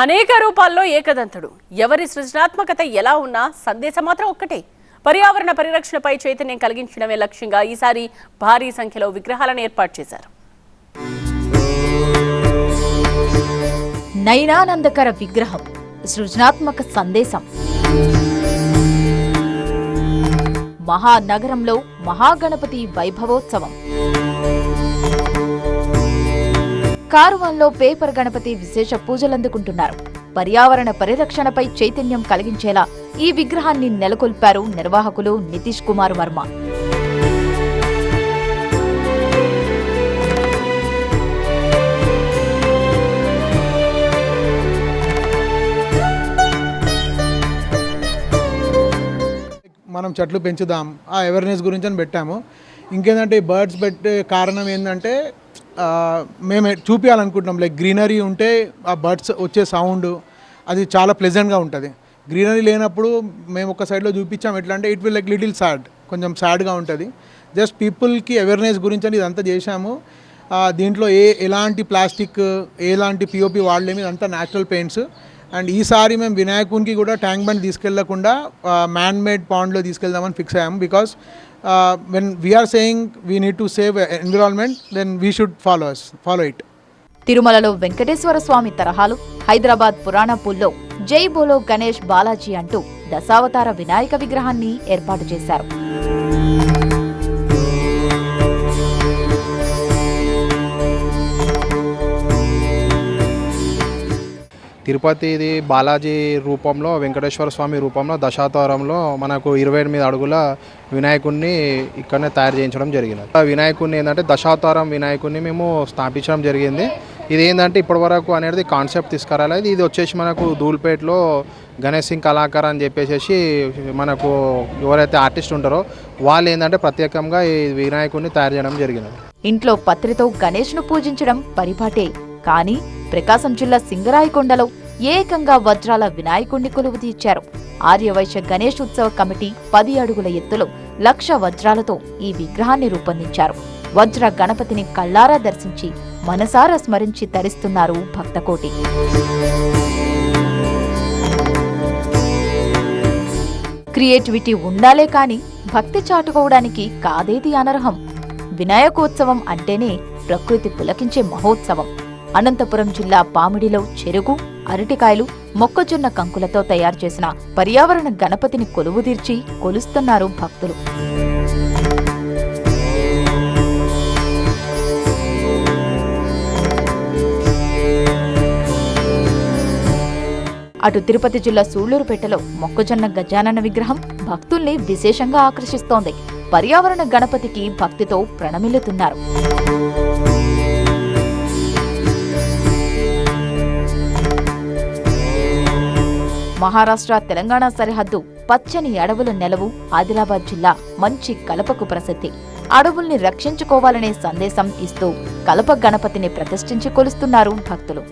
అనేక రూపాల్లో ఏకదంతుడు. ఎవరి సృజనాత్మకత ఎలా ఉన్నా సందేశం మాత్రం ఒక్కటే. పర్యావరణ పరిరక్షణపై చైతన్యం కలిగించడమే లక్ష్యంగా ఈసారి భారీ సంఖ్యలో విగ్రహాలను ఏర్పాటు చేశారు. నయనానందకర విగ్రహం, సృజనాత్మక సందేశం. మహానగరంలో మహాగణపతి వైభవోత్సవం. కారువన్లో పేపర్ గణపతి విశేష పూజలందుకుంటున్నారు. పర్యావరణ పరిరక్షణపై చైతన్యం కలిగించేలా ఈ విగ్రహాన్ని నెలకొల్పారు నిర్వాహకులు నితీష్ కుమార్ వర్మ. మనం చెట్లు పెంచుదాం, ఆ అవేర్నెస్ గురించి అని పెట్టాము. ఇంకేంటంటే ఈ బర్డ్స్ పెట్టే కారణం ఏంటంటే మేము చూపించాలనుకుంటున్నాం, లైక్ గ్రీనరీ ఉంటే ఆ బర్డ్స్ వచ్చే సౌండ్ అది చాలా ప్లెజెంట్గా ఉంటుంది. గ్రీనరీ లేనప్పుడు మేము ఒక సైడ్లో చూపించాం, ఎట్లా అంటే it will like little sad, కొంచెం సాడ్గా ఉంటుంది. జస్ట్ పీపుల్కి అవేర్నెస్ గురించి అని ఇదంతా చేశాము. దీంట్లో ఎలాంటి ప్లాస్టిక్, ఎలాంటి పిఓపి వాడలేము, ఇదంతా న్యాచురల్ పెయింట్స్. అండ్ ఈసారి మేము వినాయకునికి కూడా ట్యాంక్ బండ్ తీసుకెళ్లకుండా మ్యాన్ మేడ్ పాండ్లో తీసుకెళ్దామని ఫిక్స్ అయ్యాము. Because when we're saying we need to save environment, then we should follow it. తిరుమలలో వెంకటేశ్వర స్వామి తరహాలు, హైదరాబాద్ పురాణ పూల్లో జై బోలో గణేష్ బాలాజీ అంటూ దశావతార వినాయక విగ్రహాన్ని ఏర్పాటు చేశారు. తిరుపతిది బాలాజీ రూపంలో, వెంకటేశ్వర స్వామి రూపంలో దశావతారంలో మనకు 28 అడుగుల వినాయకుడిని ఇక్కడనే తయారు చేయించడం జరిగింది. ఆ వినాయకుడిని ఏంటంటే దశావతారం వినాయకుడిని మేము స్థాపించడం జరిగింది. ఇది ఏంటంటే ఇప్పటివరకు అనేది కాన్సెప్ట్ తీసుకురాలేదు. ఇది వచ్చేసి మనకు ధూల్పేటలో గణేష్ సింగ్ కళాకార్ అని చెప్పేసి మనకు ఎవరైతే ఆర్టిస్ట్ ఉంటారో వాళ్ళు ఏంటంటే ప్రత్యేకంగా ఈ వినాయకుడిని తయారు చేయడం జరిగింది. ఇంట్లో పత్రితో గణేష్ను పూజించడం పరిపాటే. కానీ ప్రకాశం జిల్లా సింగరాయకొండలో ఏకంగా వజ్రాల వినాయకుణ్ణి కొలువు తీర్చారు. ఆర్యవైశ్య గణేష్ ఉత్సవ కమిటీ 10 అడుగుల ఎత్తులో 1,00,000 వజ్రాలతో ఈ విగ్రహాన్ని రూపొందించారు. వజ్ర గణపతిని కళ్లారా దర్శించి మనసారా స్మరించి తరిస్తున్నారు భక్తకోటి. క్రియేటివిటీ ఉండాలే కాని భక్తి చాటుకోవడానికి కాదేది అనర్హం. వినాయకోత్సవం అంటేనే ప్రకృతి పులకించే మహోత్సవం. అనంతపురం జిల్లా పామిడిలో చెరుకు, అరటికాయలు, మొక్కజొన్న కంకులతో తయారు చేసిన పర్యావరణ గణపతిని కొలువుదీర్చి కొలుస్తున్నారు భక్తులు. అటు తిరుపతి జిల్లా సూళ్లూరుపేటలో మొక్కజొన్న గజానన విగ్రహం భక్తుల్ని విశేషంగా ఆకర్షిస్తోంది. పర్యావరణ గణపతికి భక్తితో ప్రణమిల్లుతున్నారు. మహారాష్ట్ర తెలంగాణ సరిహద్దు పచ్చని అడవుల నెలవు ఆదిలాబాద్ జిల్లా మంచి కలపకు ప్రసిద్ధి. అడవుల్ని రక్షించుకోవాలనే సందేశం ఇస్తూ కలప గణపతిని ప్రతిష్ఠించి కొలుస్తున్నారు భక్తులు.